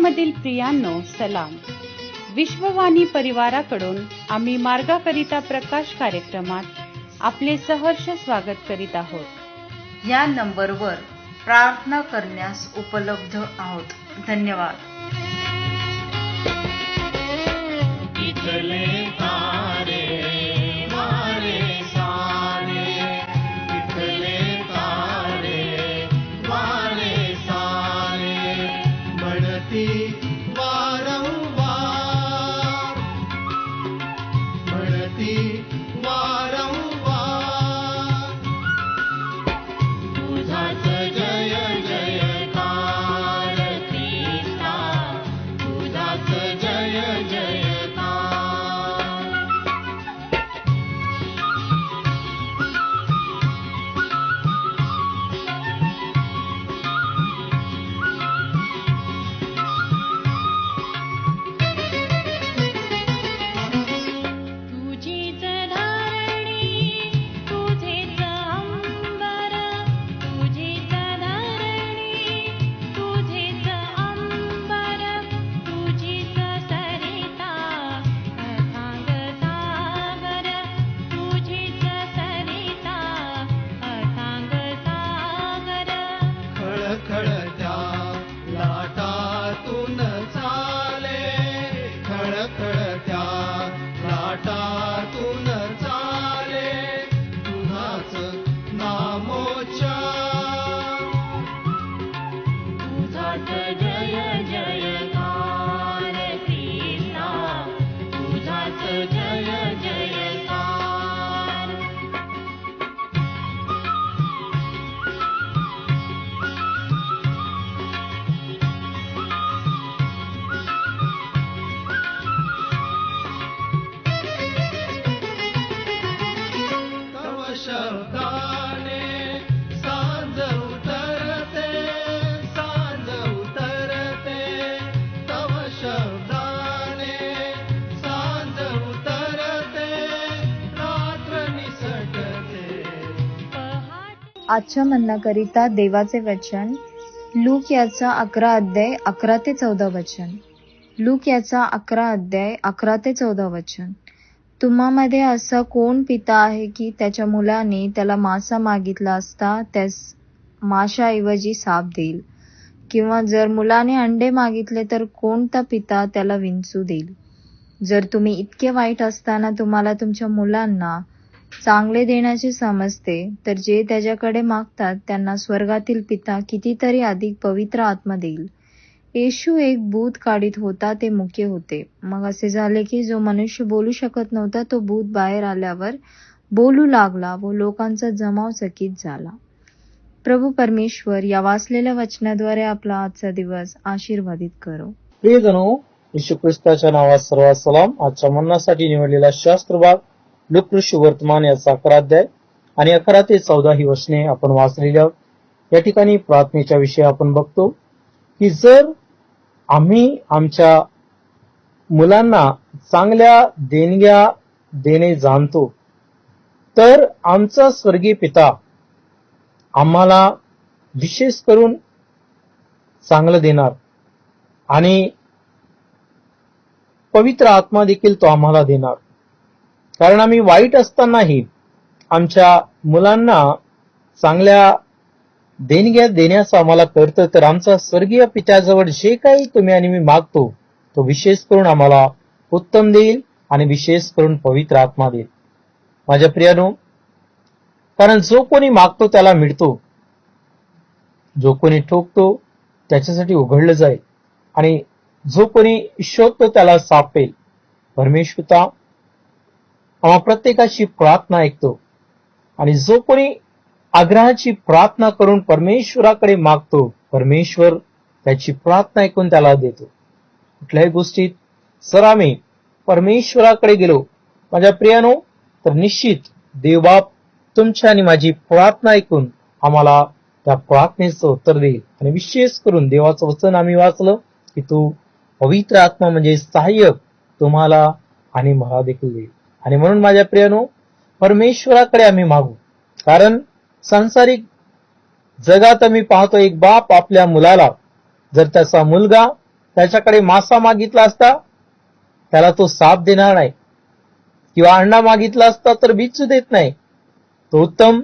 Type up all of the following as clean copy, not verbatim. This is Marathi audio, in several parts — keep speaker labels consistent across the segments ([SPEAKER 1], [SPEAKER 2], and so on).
[SPEAKER 1] ख्रिस्तामधील प्रियांनो, सलाम. विश्ववाणी परिवाराकडून आम्ही मार्गाकरिता प्रकाश कार्यक्रमात आपले सहर्ष स्वागत करीत आहोत.
[SPEAKER 2] या नंबरवर प्रार्थना करण्यास उपलब्ध आहोत. धन्यवाद.
[SPEAKER 3] आजच्या म्हणण्याकरिता देवाचे वचन लूक याचा 11 अध्याय 11 ते 14 वचन. लूक याचा 11 अध्याय 11 ते 14 वचन. तुम्हामध्ये असा कोण पिता आहे की त्याच्या मुलाने त्याला मासा मागितला असता त्यास माशाऐवजी साप देईल? किंवा जर मुलाने अंडे मागितले तर कोणता पिता त्याला विंचू देईल? जर तुम्ही इतके वाईट असताना तुम्हाला तुमच्या मुलांना चांगले देण्याचे समजते, तर जे त्याच्याकडे मागतात त्यांना स्वर्गातील पिता कितीतरी अधिक पवित्र आत्मा देईल. येशू एक भूत काढीत होता, ते मुके होते. मग असे झाले की जो मनुष्य बोलू शकत नव्हता तो भूत बाहेर आल्यावर बोलू लागला व लोकांचा जमाव चकित झाला. प्रभू परमेश्वर या वाचलेल्या वचनाद्वारे आपला आजचा दिवस आशीर्वादित करो.
[SPEAKER 4] प्रियजनो, येशू ख्रिस्ताच्या नावात सर्वात सलाम. आजच्या म्हणण्यासाठी निवडलेला शास्त्र भाग लूक वर्तमान याचा 11 अध्याय आणि 11 ते 14 ही वचने आपण वाचलेली आहोत. या ठिकाणी प्रार्थनेच्या विषयी आपण बघतो की जर आम्ही आमच्या मुलांना चांगल्या देणग्या देणे जाणतो, तर आमचा स्वर्गीय पिता आम्हाला विशेष करून चांगलं देणार आणि पवित्र आत्मा देखील तो आम्हाला देणार. कारण आम्ही वाईट असतानाही आमच्या मुलांना चांगल्या देणग्या देण्याचं आम्हाला कळतं, तर आमचा स्वर्गीय पित्याजवळ जे काही तुम्ही आणि मी मागतो तो विशेष करून आम्हाला उत्तम देईल आणि विशेष करून पवित्र आत्मा देईल. माझ्या प्रियानो, कारण जो कोणी मागतो त्याला मिळतो, जो कोणी ठोकतो त्याच्यासाठी उघडलं जाईल आणि जो कोणी शोधतो त्याला सापडेल. परमेश्वर आम्हा प्रत्येकाची प्रार्थना ऐकतो आणि जो कोणी आग्रहाची प्रार्थना करून परमेश्वराकडे मागतो, परमेश्वर त्याची प्रार्थना ऐकून त्याला देतो. कुठल्याही गोष्टीत जर आम्ही परमेश्वराकडे गेलो माझ्या प्रियानो, तर निश्चित देवबाप तुमच्या आणि माझी प्रार्थना ऐकून आम्हाला त्या प्रार्थनेचं उत्तर देईल. आणि विशेष करून देवाचं वचन आम्ही वाचलं की तो पवित्र आत्मा म्हणजे सहाय्यक तुम्हाला आणि मला देखील देईल. आणि म्हणून माझ्या प्रियानो, परमेश्वराकडे आम्ही मागू. कारण सांसारिक जगात आम्ही पाहतो एक बाप आपल्या मुलाला जर त्याचा मुलगा त्याच्याकडे मासा मागितला असता त्याला तो साप देणार नाही, किंवा अंडा मागितला असता तर बिच्छू देत नाही. तो उत्तम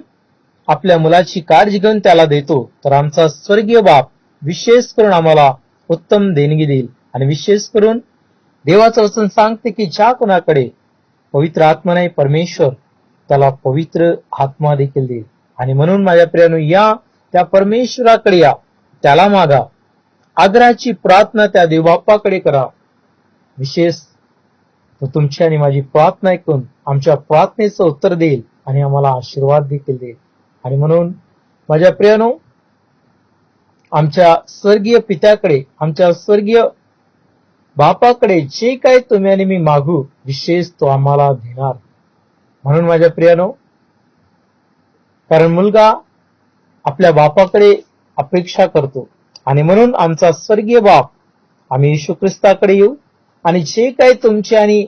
[SPEAKER 4] आपल्या मुलाची काळजी घेऊन त्याला देतो. तर आमचा स्वर्गीय बाप विशेष करून आम्हाला उत्तम देणगी देईल. आणि विशेष करून देवाचं वचन सांगते की ज्या कोणाकडे पवित्र आत्मा नाही, परमेश्वर त्याला पवित्र आत्मा देखील देईल. आणि म्हणून माझ्या प्रियानो, या त्या परमेश्वराकडे या, त्याला मागा, आग्रहाची प्रार्थना त्या देवबापाकडे करा. विशेष तो तुमची आणि माझी प्रार्थना ऐकून आमच्या प्रार्थनेचं उत्तर देईल आणि आम्हाला आशीर्वाद देखील देईल. आणि म्हणून माझ्या प्रियानो, आमच्या स्वर्गीय पित्याकडे, आमच्या स्वर्गीय बापाकडे जे काही तुम्ही आणि मी मागू, विशेष तो आम्हाला देणार. म्हणून माझ्या प्रियानो, कारण मुलगा आपल्या बापाकडे अपेक्षा करतो, आणि म्हणून आमचा स्वर्गीय बाप, आम्ही येशू ख्रिस्ताकडे येऊ आणि जे काही तुमची आणि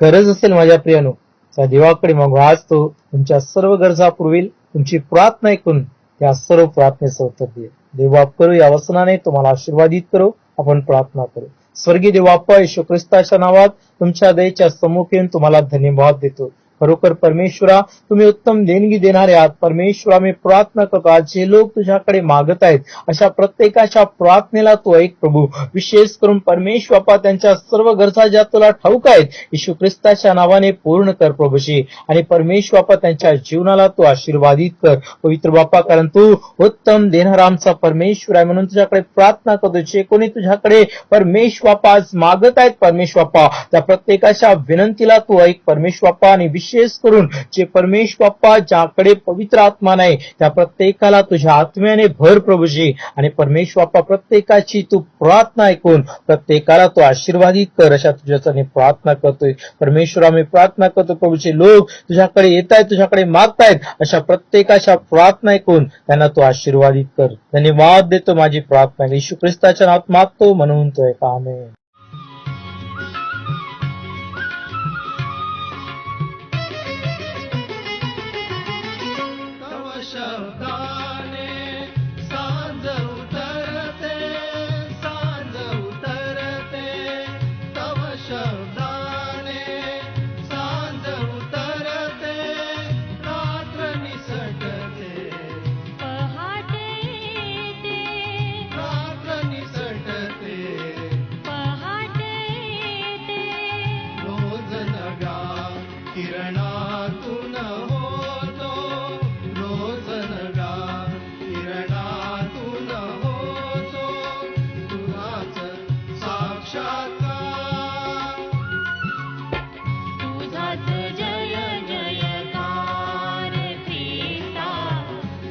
[SPEAKER 4] गरज असेल माझ्या प्रियानो, त्या देवाकडे मागू. आज तो तुमच्या सर्व गरजा पुरवेल. तुमची प्रार्थना ऐकून त्या सर्व प्रार्थनेचं उत्तर देईल. देवबाप करू या वचनाने तुम्हाला आशीर्वादित करू. आपण प्रार्थना करू. स्वर्गीय देवबापा, येशू ख्रिस्ताच्या नावात तुमच्या दयेच्या सम्मुख येऊन तुम्हाला धन्यवाद देतो. खरोखर परमेश्वरा, तुम्ही उत्तम देणगी देणारे आहात. परमेश्वरा, मी प्रार्थना करतो, आज जे लोक तुझ्याकडे मागत आहेत अशा प्रत्येकाच्या प्रार्थनेला तू ऐक प्रभू. विशेष करून परमेश्वर बापा, त्यांच्या सर्व गरजा ज्या तुला ठाऊक आहेत, येशू ख्रिस्ताच्या नावाने पूर्ण कर प्रभूशी. आणि परमेश्वर बापा, त्यांच्या जीवनाला तू आशीर्वादित कर पवित्र बापा, कारण तू उत्तम देणारा आमचा परमेश्वर आहे. म्हणून तुझ्याकडे प्रार्थना करतो, जे कोणी तुझ्याकडे परमेश्वर बापा आज मागत आहेत, परमेश्वर बापा, त्या प्रत्येकाच्या विनंतीला तू ऐक परमेश्वर बापा. आणि विशेष करून जे परमेश्वर बाप्पा ज्याकडे पवित्र आत्मा नाही, त्या प्रत्येकाला तुझ्या आत्म्याने भर प्रभूजी. आणि परमेश्वर बाप्पा, प्रत्येकाची तू प्रार्थना ऐकून प्रत्येकाला तू आशीर्वादित कर, अशा तुझ्याने प्रार्थना करतोय परमेश्वर. आम्ही प्रार्थना करतो प्रभूचे, लोक तुझ्याकडे येत आहेत, तुझ्याकडे मागतायत, अशा प्रत्येकाच्या प्रार्थना ऐकून त्यांना तू आशीर्वादित कर. धन्यवाद देतो. माझी प्रार्थना येशू ख्रिस्ताच्या नावात मागतो, म्हणून तो ऐका. आमेन.
[SPEAKER 5] किरणातून होतो रोज नगा, किरणातून होतो तुझाच साक्षात्कार.
[SPEAKER 6] तुझाच जय जयकार ख्रिस्ता,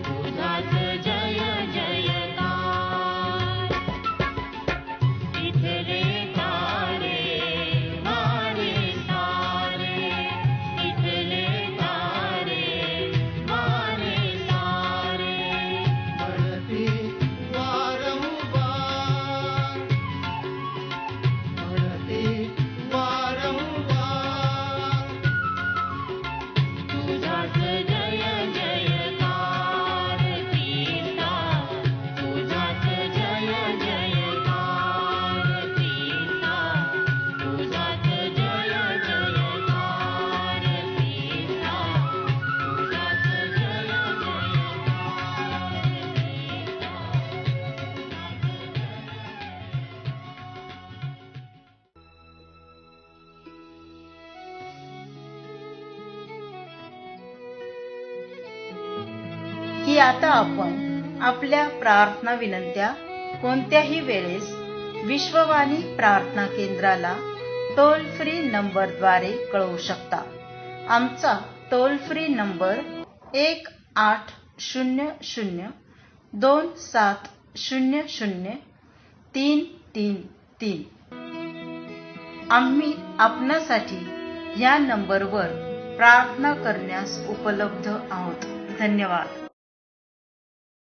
[SPEAKER 6] तुझाच जय जयकार. इथले तारे वारे सारे, इथले तारे वारे सारे.
[SPEAKER 5] म्हणती वारंवार, म्हणती वारंवार.
[SPEAKER 6] तुझाच जय जयकार ख्रिस्ता, तुझाच जय जयकार ख्रिस्ता, तुझाच जय जयकार ख्रिस्ता, तुझाच जय
[SPEAKER 2] की आता आपण आपल्या प्रार्थना विनंत्या कोणत्याही वेळेस विश्ववाणी प्रार्थना केंद्राला टोल फ्री नंबरद्वारे कळवू शकता. आमचा टोल फ्री नंबर 1800-2700-333. आम्ही आपणासाठी या नंबरवर प्रार्थना करण्यास उपलब्ध आहोत. धन्यवाद.